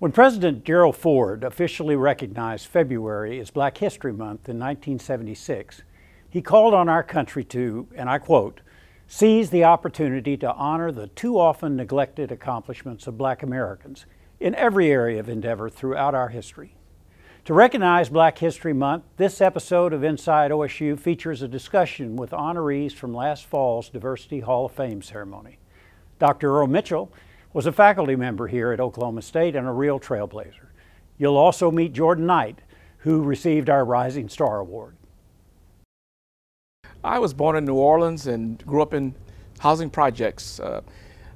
When President Gerald Ford officially recognized February as Black History Month in 1976, he called on our country to, and I quote, "seize the opportunity to honor the too often neglected accomplishments of Black Americans in every area of endeavor throughout our history." To recognize Black History Month, this episode of Inside OSU features a discussion with honorees from last fall's Diversity Hall of Fame ceremony. Dr. Earl Mitchell was a faculty member here at Oklahoma State and a real trailblazer. You'll also meet Jordan Knight, who received our Rising Star Award. I was born in New Orleans and grew up in housing projects.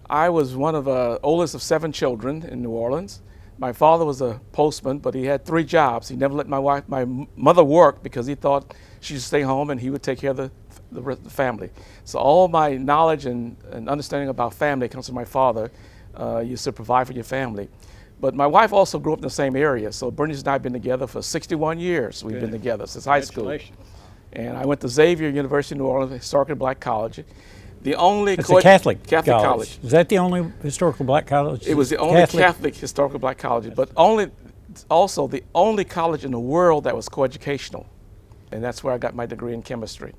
I was one of the oldest of 7 children in New Orleans. My father was a postman, but he had 3 jobs. He never let my mother work because he thought she should stay home and he would take care of the family. So all my knowledge and understanding about family comes from my father. You used to provide for your family. But my wife also grew up in the same area. So Bernice and I have been together for 61 years. We've been together since high school. And I went to Xavier University in New Orleans, historically black college. The only It's a Catholic college. Is that the only historical black college? It was the only Catholic historical black college, but also the only college in the world that was coeducational. And that's where I got my degree in chemistry.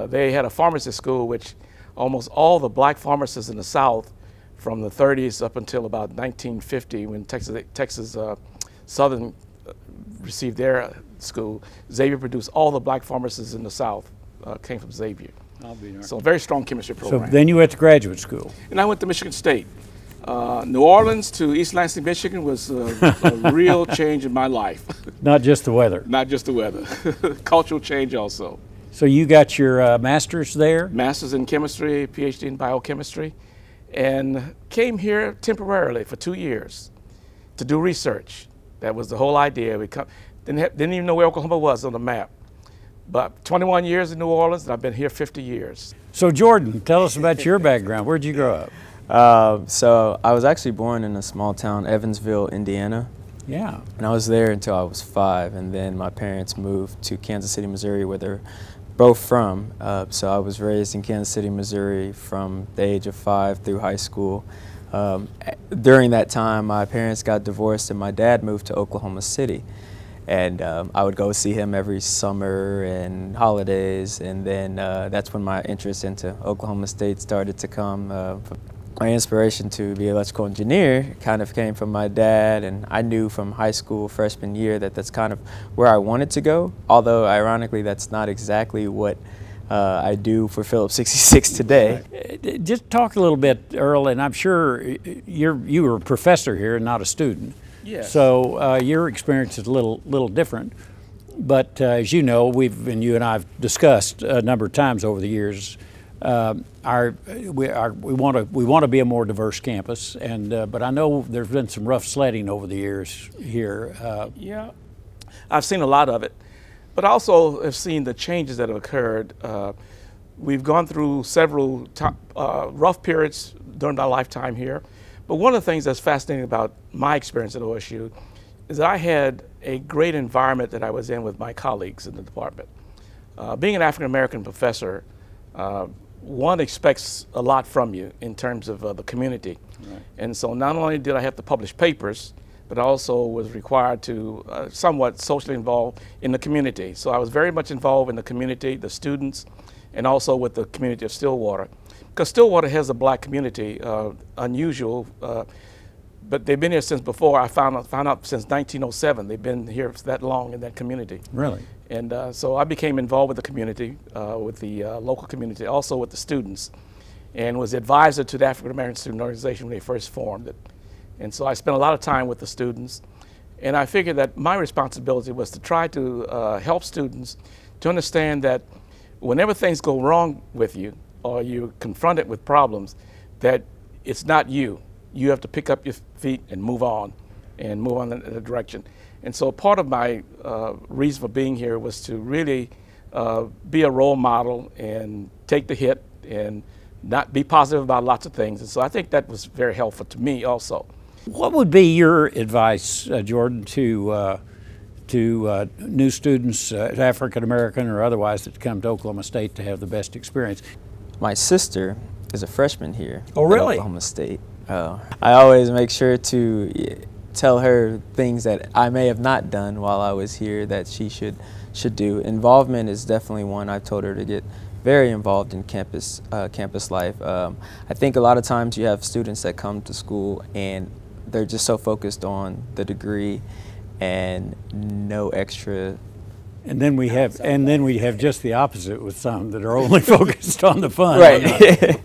They had a pharmacy school, which almost all the black pharmacists in the South from the 30s up until about 1950, when Texas Southern received their school, Xavier produced all the black pharmacists in the South came from Xavier. So a very strong chemistry program. So then you went to graduate school. And I went to Michigan State. New Orleans to East Lansing, Michigan was a real change in my life. Not just the weather. Not just the weather. Cultural change also. So you got your master's there? Master's in chemistry, PhD in biochemistry, and came here temporarily for 2 years to do research. That was the whole idea. We didn't even know where Oklahoma was on the map. But 21 years in New Orleans, and I've been here 50 years. So Jordan, tell us about your background. Where'd you grow up? So I was actually born in a small town, Evansville, Indiana. Yeah. And I was there until I was 5, and then my parents moved to Kansas City, Missouri, where they're both from. So I was raised in Kansas City, Missouri from the age of 5 through high school. During that time, my parents got divorced and my dad moved to Oklahoma City. And I would go see him every summer and holidays, and then that's when my interest into Oklahoma State started to come. My inspiration to be an electrical engineer kind of came from my dad, and I knew from high school freshman year that that's kind of where I wanted to go, although ironically that's not exactly what I do for Phillips 66 today. Just talk a little bit, Earl, and I'm sure you were a professor here and not a student. Yes. So your experience is a little different, but as you know, you and I've discussed a number of times over the years. We want to be a more diverse campus, and but I know there's been some rough sledding over the years here. Yeah, I've seen a lot of it, but I also have seen the changes that have occurred. We've gone through several rough periods during my lifetime here. But one of the things that's fascinating about my experience at OSU is that I had a great environment that I was in with my colleagues in the department. Being an African-American professor, one expects a lot from you in terms of the community. Right. And so not only did I have to publish papers, but I also was required to somewhat socially involved in the community. So I was very much involved in the community, the students, and also with the community of Stillwater. Because Stillwater has a black community, unusual, but they've been here since before. I found out since 1907. They've been here that long in that community. Really? And so I became involved with the community, with the local community, also with the students, and was advisor to the African American Student Organization when they first formed it. And so I spent a lot of time with the students, and I figured that my responsibility was to try to help students to understand that whenever things go wrong with you, or you're confronted with problems, that it's not you. You have to pick up your feet and move on in a direction. And so part of my reason for being here was to really be a role model and take the hit and not be positive about lots of things. And so I think that was very helpful to me also. What would be your advice, Jordan, to new students, African American or otherwise, that come to Oklahoma State to have the best experience? My sister is a freshman here at Oklahoma State. I always make sure to tell her things that I may have not done while I was here that she should do. Involvement is definitely one. I've told her to get very involved in campus life. I think a lot of times you have students that come to school and they're just so focused on the degree and no extra. And then we have just the opposite with some that are only focused on the fun. Right.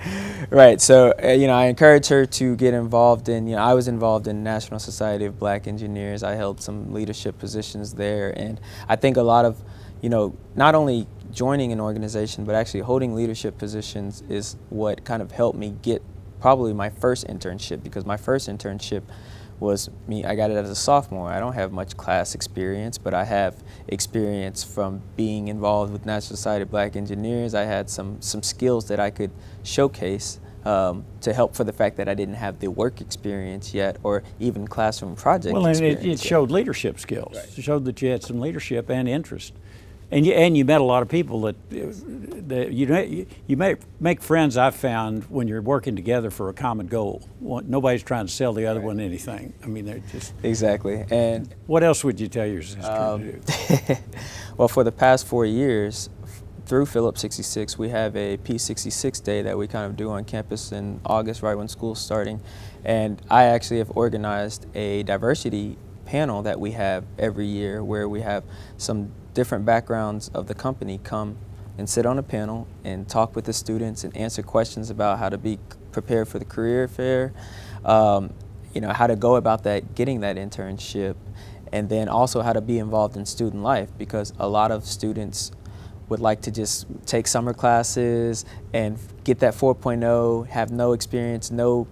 Right. So you know, I encourage her to get involved in. You know, I was involved in National Society of Black Engineers. I held some leadership positions there, and I think a lot of, you know, not only joining an organization but actually holding leadership positions is what kind of helped me get probably my first internship, because my first internship was I got it as a sophomore. I don't have much class experience, but I have experience from being involved with National Society of Black Engineers. I had some skills that I could showcase to help for the fact that I didn't have the work experience yet, or even classroom project experience. Well, and it showed leadership skills. Right. It showed that you had some leadership and interest. And you met a lot of people that you may make friends. I've found when you're working together for a common goal. Nobody's trying to sell the other one anything. I mean, they're just exactly. And what else would you tell your sister to do? Well, for the past 4 years, through Phillips 66, we have a P66 day that we kind of do on campus in August, right when school's starting. And I actually have organized a diversity panel that we have every year, where we have some different backgrounds of the company come and sit on a panel and talk with the students and answer questions about how to be prepared for the career fair, you know, how to go about getting that internship, and then also how to be involved in student life, because a lot of students would like to just take summer classes and get that 4.0, have no experience, no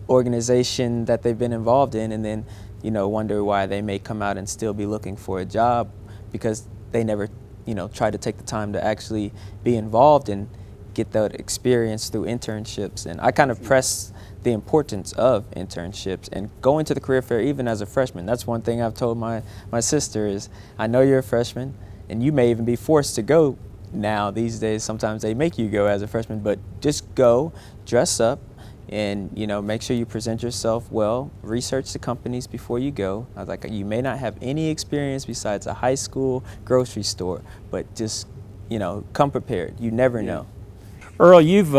organization that they've been involved in, and then, you know, wonder why they may come out and still be looking for a job because they never, you know, try to take the time to actually be involved and get that experience through internships. And I kind of press the importance of internships and going to the career fair even as a freshman. That's one thing I've told my sister is, I know you're a freshman and you may even be forced to go now these days. Sometimes they make you go as a freshman, but just go, dress up, and, you know, make sure you present yourself well, research the companies before you go. I was like, you may not have any experience besides a high school grocery store, but just, you know, come prepared. You never know. Earl, you've,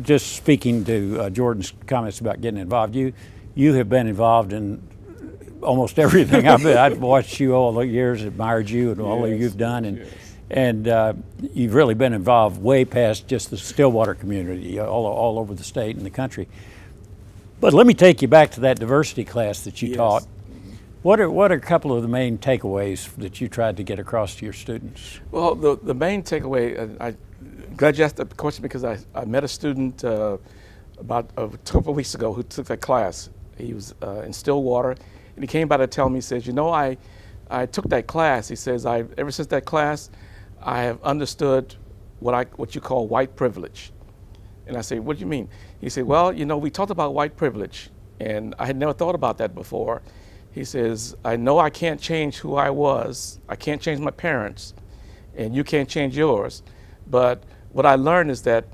just speaking to Jordan's comments about getting involved, you have been involved in almost everything. I've watched you all the years, admired you and all that you've done, and you've really been involved way past just the Stillwater community, all over the state and the country. But let me take you back to that diversity class that you taught. What are a couple of the main takeaways that you tried to get across to your students? Well, the main takeaway, I'm glad you asked that question, because I met a student about a couple of weeks ago who took that class. He was in Stillwater, and he came by to tell me, he says, you know, I took that class. He says, ever since that class, I have understood what you call white privilege. And I say, what do you mean? He said, well, you know, we talked about white privilege, and I had never thought about that before. He says, I know I can't change who I was. I can't change my parents, and you can't change yours. But what I learned is that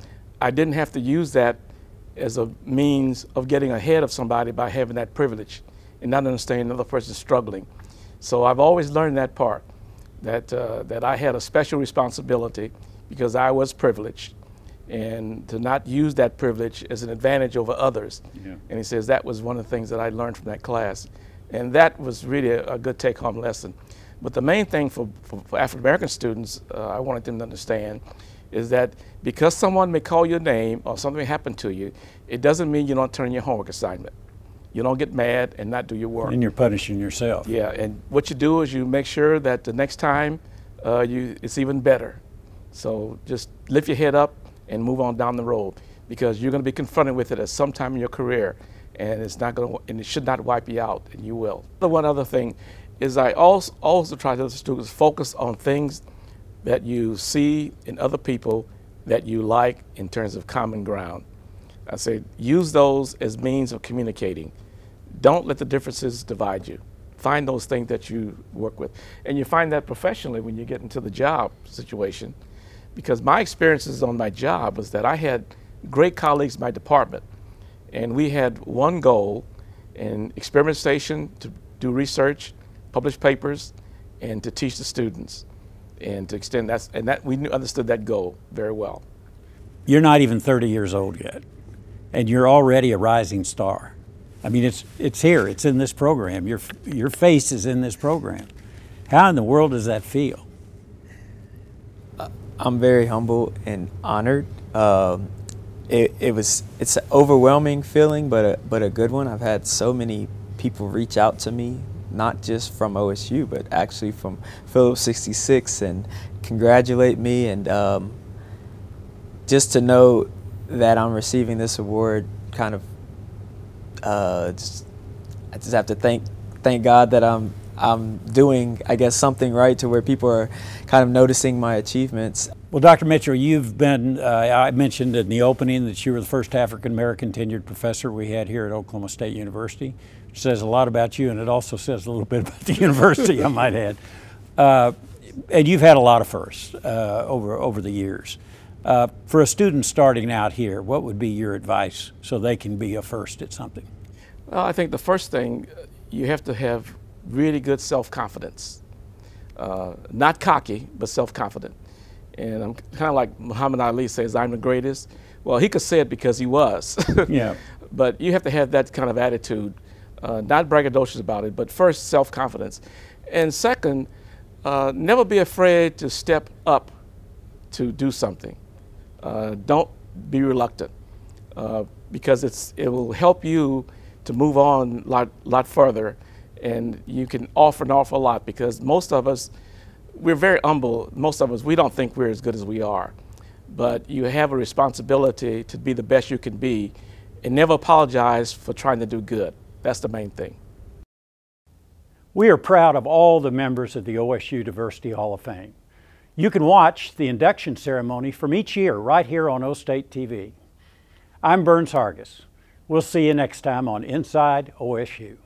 I didn't have to use that as a means of getting ahead of somebody by having that privilege and not understanding another person's struggling. So I've always learned that part. That I had a special responsibility because I was privileged, and to not use that privilege as an advantage over others. Yeah. And he says that was one of the things that I learned from that class. And that was really a good take-home lesson. But the main thing for African-American students, I wanted them to understand, is that because someone may call your name or something happened to you, it doesn't mean you don't turn in your homework assignment. You don't get mad and not do your work. And you're punishing yourself. Yeah, and what you do is you make sure that the next time it's even better. So just lift your head up and move on down the road, because you're going to be confronted with it at some time in your career, and it's not going to, and it should not wipe you out, and you will. The one other thing is I also try to tell the students, focus on things that you see in other people that you like in terms of common ground. I say use those as means of communicating. Don't let the differences divide you. Find those things that you work with. And you find that professionally when you get into the job situation. Because my experiences on my job was that I had great colleagues in my department. And we had one goal, in experimentation, to do research, publish papers, and to teach the students, and to extend that. And that we understood that goal very well. You're not even 30 years old yet, and you're already a rising star. I mean, it's here. It's in this program. Your face is in this program. How in the world does that feel? I'm very humble and honored. It's an overwhelming feeling, but a good one. I've had so many people reach out to me, not just from OSU, but actually from Phillips 66, and congratulate me, and just to know that I'm receiving this award, kind of, I just have to thank God that I'm doing, I guess, something right to where people are kind of noticing my achievements. Well, Dr. Mitchell, you've been, I mentioned in the opening that you were the first African-American tenured professor we had here at Oklahoma State University, which says a lot about you, and it also says a little bit about the university, I might add. And you've had a lot of firsts over the years. For a student starting out here, what would be your advice so they can be a first at something? Well, I think the first thing, you have to have really good self-confidence. Not cocky, but self-confident. And I'm kind of like Muhammad Ali says, I'm the greatest. Well, he could say it because he was. Yeah. But you have to have that kind of attitude, not braggadocious about it, but first, self-confidence. And second, never be afraid to step up to do something. Don't be reluctant, because it will help you to move on a lot further, and you can offer an awful lot, because most of us, we're very humble. Most of us, we don't think we're as good as we are. But you have a responsibility to be the best you can be, and never apologize for trying to do good. That's the main thing. We are proud of all the members of the OSU Diversity Hall of Fame. You can watch the induction ceremony from each year right here on O State TV. I'm Burns Hargis. We'll see you next time on Inside OSU.